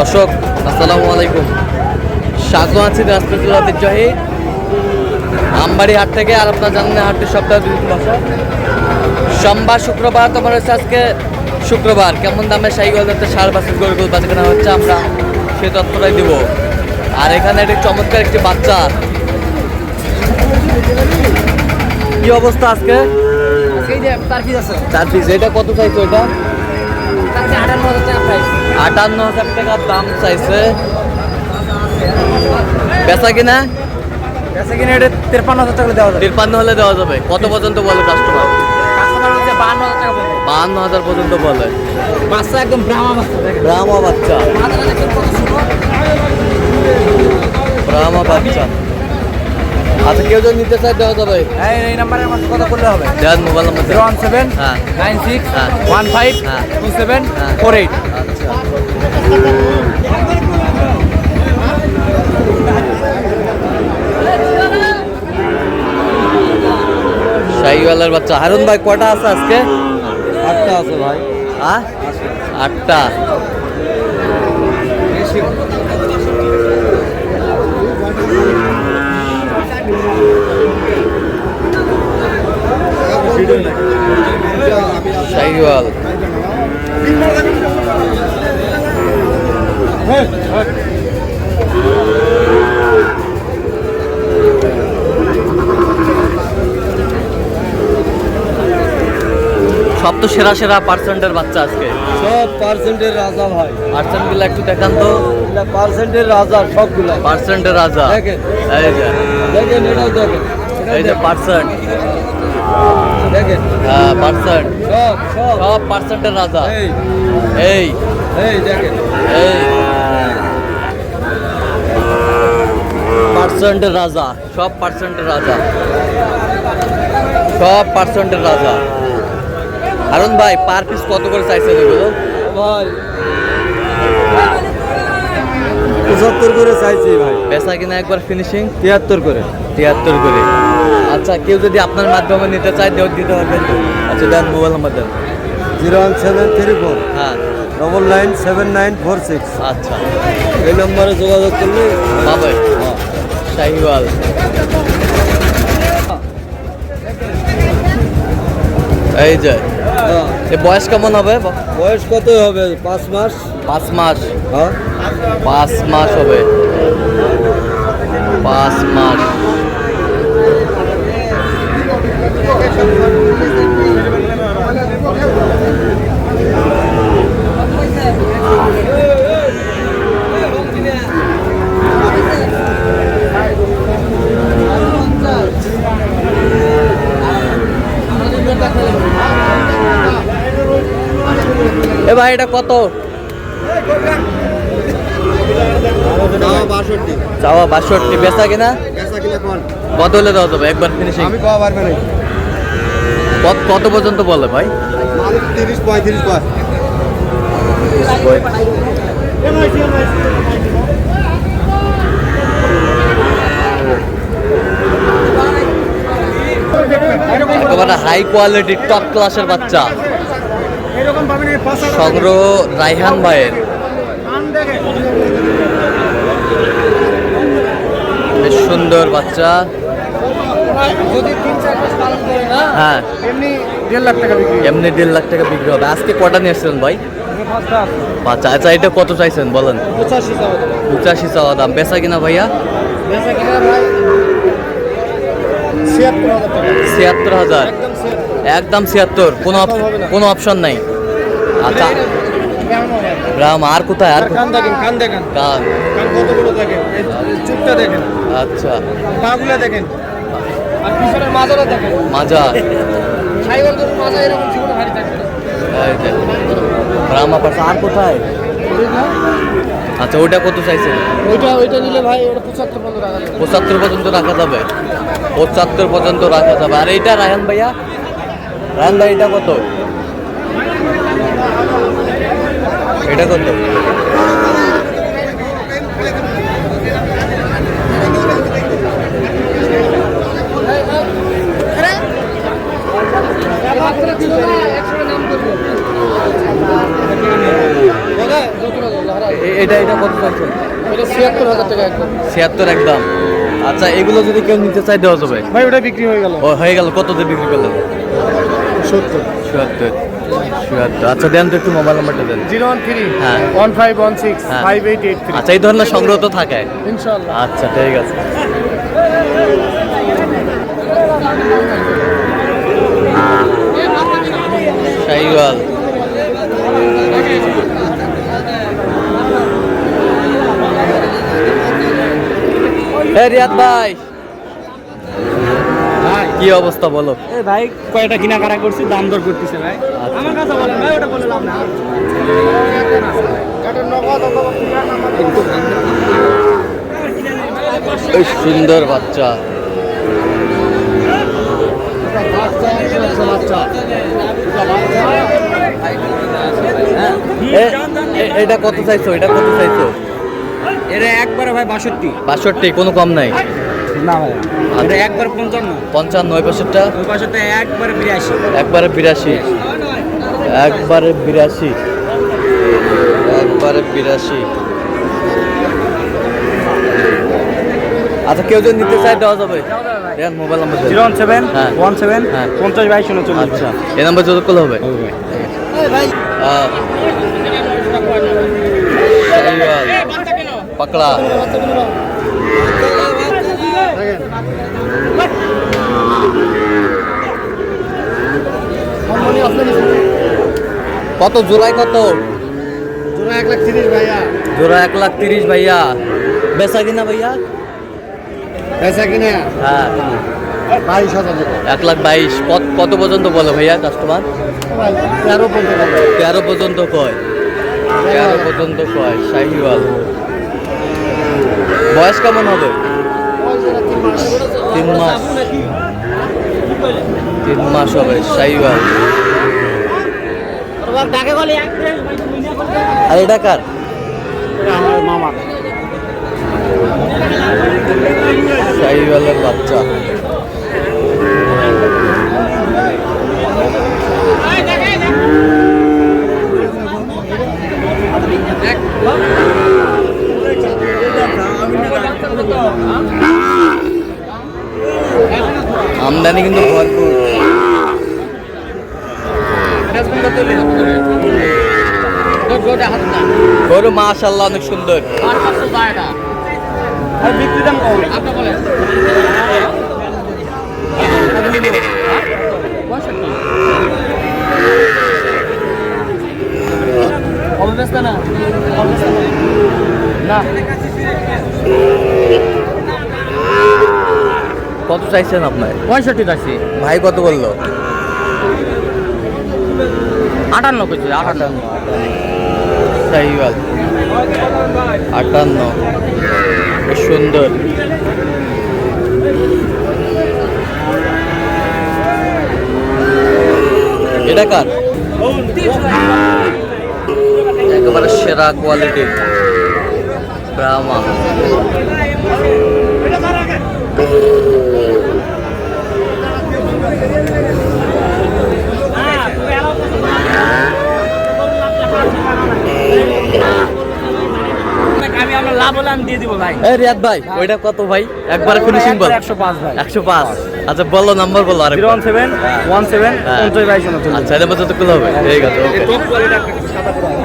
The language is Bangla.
দর্শক আসসালামু আলাইকুম, স্বাগত আছি রাজপুর ঐতিহ্যবাহী আমবাড়ি হাট থেকে। আর আপনারা জানেন হাটটি সপ্তাহে 2 দিন বসে, সোমবার শুক্রবার। তোমার হচ্ছে আজকে শুক্রবার। কেমন দামে শাহিওয়াল যাতে সার বাছুর গরুগুলো বাচ্চা কেনা হচ্ছে আমরা সেই তথ্যটাই দিব। আর এখানে একটি চমৎকার একটি বাচ্চা, কি অবস্থা আজকে? 4 পিস। এটা কত চাইছো? এটা 58,000 টাকা দাম চাইছে। বেচা কিনা এটা 53,000 টাকা দেওয়া যাবে। 53 হলে দেওয়া যাবে। কত পর্যন্ত বলে কাস্টমার? কাস্টমার হচ্ছে 52,000 টাকা বলে। 52,000 পর্যন্ত বলে। বাচ্চা একদম ব্রাহ্মা বাচ্চা, দেখেন ব্রাহ্মা বাচ্চা, মাথাটা দেখেন কত ছোট। ব্রাহ্মা বাচ্চা। আচ্ছা, কেউ যদি নিতে চায় দেওয়া যাবে। এই নাম্বারের মধ্যে কথা বললে হবে। দেন মোবাইল নাম্বার 017 হ্যাঁ 96 হ্যাঁ 15 হ্যাঁ 27 হ্যাঁ 48। আচ্ছা, শাহিওয়ালের বাচ্চা। হারুন ভাই কটা আছে আজকে? 8টা আছে ভাই। হ্যাঁ 8টা। শাহিওয়াল সব তো সেরা সেরা পার্সেন্টের বাচ্চা আজকে। সব পার্সেন্টের রাজা ভাই। পার্সেন্টগুলো একটু দেখান তো। পার্সেন্টের রাজা সবগুলা। পার্সেন্টের রাজা দেখেন এই যে, দেখেন এটাও দেখেন, এই যে পার্সেন্ট। দেখেন হ্যাঁ পার্সেন্ট, সব সব সব পার্সেন্টের রাজা। এই এই এই দেখেন এই পার্সেন্টের রাজা, সব পার্সেন্টের রাজা, সব পার্সেন্টের রাজা। হারুন ভাই পার পিস কত করে চাইছেন এগুলো? ভাই 75 করে চাইছি ভাই। বেচা কিনা একবার ফিনিশিং 73 করে। 73 করে। আচ্ছা, কেউ যদি আপনার মাধ্যমে নিতে চায় দেওয়া দিতে পারবেন তো? আচ্ছা দেন মোবাইল নাম্বার দেন। 01734 হ্যাঁ 997946। আচ্ছা, এই নম্বরে যোগাযোগ করলে পাবে। শাহিওয়াল এই যে, এ বয়স কেমন হবে? বয়স কত হবে? 5 মাস। 5 মাস। হ্যাঁ 5 মাস হবে। 5 মাস। এ ভাই এটা কত? চাওয়া 62। বেচা কিনা কত হলে দেওয়া যাবে একবার ফিনিশিং? আমি পাওয়া পারবে না। কত পর্যন্ত বলে ভাই? 30-35 পাস। একেবারে হাই কোয়ালিটি টপ ক্লাসের বাচ্চা, সংগ্রহ রাইহান ভাইয়ের। বেশ সুন্দর বাচ্চা। যদি 3-4 মাস পালন করে না, হ্যাঁ এমনি 1.5 লাখ টাকা বিক্রি। এমনি 1.5 লাখ টাকা বিক্রি হবে। আজকে কটা নিয়ে এসেছিলেন ভাই? 5টা। বাচ্চা। আচ্ছা, এটা কত চাইছেন বলেন? 85 টাকা। 85 চাওয়া দাম। বেচা কিনা ভাইয়া? বেচা কিনা ভাই 76,000 টাকা। 76,000। একদম সেট। একদম 76। কোনো অপশন নাই। আচ্ছা ব্রাহ্ম। আর কোথায়? আর কান দেখেন, কান দেখেন, কান। কান কত বড় দেখেন, এই চুপটা দেখেন, আচ্ছা পাগুলা দেখেন, আর পিছনের মাজাটা দেখেন। মাজা। শাহিওয়াল গরুর মাজা এরকম জীবনে ভারী থাকবে না। এই যে ব্রাহ্মা পাশা। আর কোথায়? আচ্ছা, ওটা কত চাইছেন? ওইটা নিলে ভাই ওটা 75 পর্যন্ত রাখা যাবে। 75 পর্যন্ত রাখা যাবে। 75 পর্যন্ত রাখা যাবে। আর এইটা রায়হান ভাইয়া? রায়হান ভাই এটা কত? এটা কত? এটা এটা কত চাইছেন? এটা ৭৬,০০০ টাকা একদম। 76 একদম। আচ্ছা এগুলো যদি কেউ নিতে চাই দেওয়া যাবে? ভাই ওটা বিক্রি হয়ে গেল ও হয়ে গেল, কত দিয়ে বিক্রি করলেন? ৭০। 77 77। আচ্ছা দেন তো একটু মোবাইল নাম্বারটা দেন। 013 হ্যাঁ। 1516 হ্যাঁ। 5883। আচ্ছা এই ধরনের সংগ্রহ তো থাকে। ইনশাআল্লাহ। আচ্ছা ঠিক আছে। শাহিওয়াল রিয়াদ ভাই, কি অবস্থা বলো? এই ভাই কয়টা কেনাকাটা করছি, দাম দর করতেছে ভাই। আচ্ছা। আমার কাছে বলেন ভাই, ওটা বলে লাভ না। এই সুন্দর বাচ্চা, এটা কত চাইছো? এটা কত চাইছো? এটা একবারে ভাই 62। 62, কোনো কম নাই? না ভাই এটা একবার 55। 55 ওই পাশেরটা ওই পাশেতে একবারে 82। একবারে 82, একবারে 82, একবারে 82। আচ্ছা কেউ যদি নিতে চায় দেওয়া যাবে? দেন মোবাইল নাম্বার দেন। 017 হ্যাঁ। 17 হ্যাঁ। 50 22 39। আচ্ছা এই নাম্বার যোগাযোগ করলে হবে? শাহিওয়াল পাকড়া কত জোড়ায়? কত জোড়া 1,30,000 ভাইয়া। জোড়া? 1,30,000 ভাইয়া। বেচা কিনা ভাইয়া? পয়সা কিনে হ্যাঁ 22,000 টাকা। 1,22,000। কত পর্যন্ত বলো ভাইয়া কাস্টমার? 13 পর্যন্ত। 13 পর্যন্ত কয়? 13 পর্যন্ত কয়। শাহিওয়াল বয়স কেমন হবে? 3 মাস। 3 মাস হবে শাহিওয়াল। আর এটা কার? আমার মামা। শাহিওয়ালের বাচ্চা। আমদানি কিন্তু ভরপুর। গরু মাশাআল্লাহ অনেক সুন্দর। আর বিক্রি দাম কম। আপনি বলেন। অলবেস্তা না। না। কত চাইছেন আপনার? 65 চাইছি। ভাই কত বললো? 58 কইছে। 58। শাহিওয়াল 58, বেশ সুন্দর। এটা কার? একেবারে সেরা কোয়ালিটির ব্রাহ্মা। আমি আমরা লাভ হলে আমি দিয়ে দিব ভাই। এই রিয়াদ ভাই ওইটা কত ভাই? একবারে ফিনিশিং বল। 105 ভাই। 105। আচ্ছা বলো নাম্বার বলো। আর 017 17 50 22 39। আচ্ছা এটা মতো তো হবে। ঠিক আছে ওকে। টপ কোয়ালিটি একটা সাদা পুরো।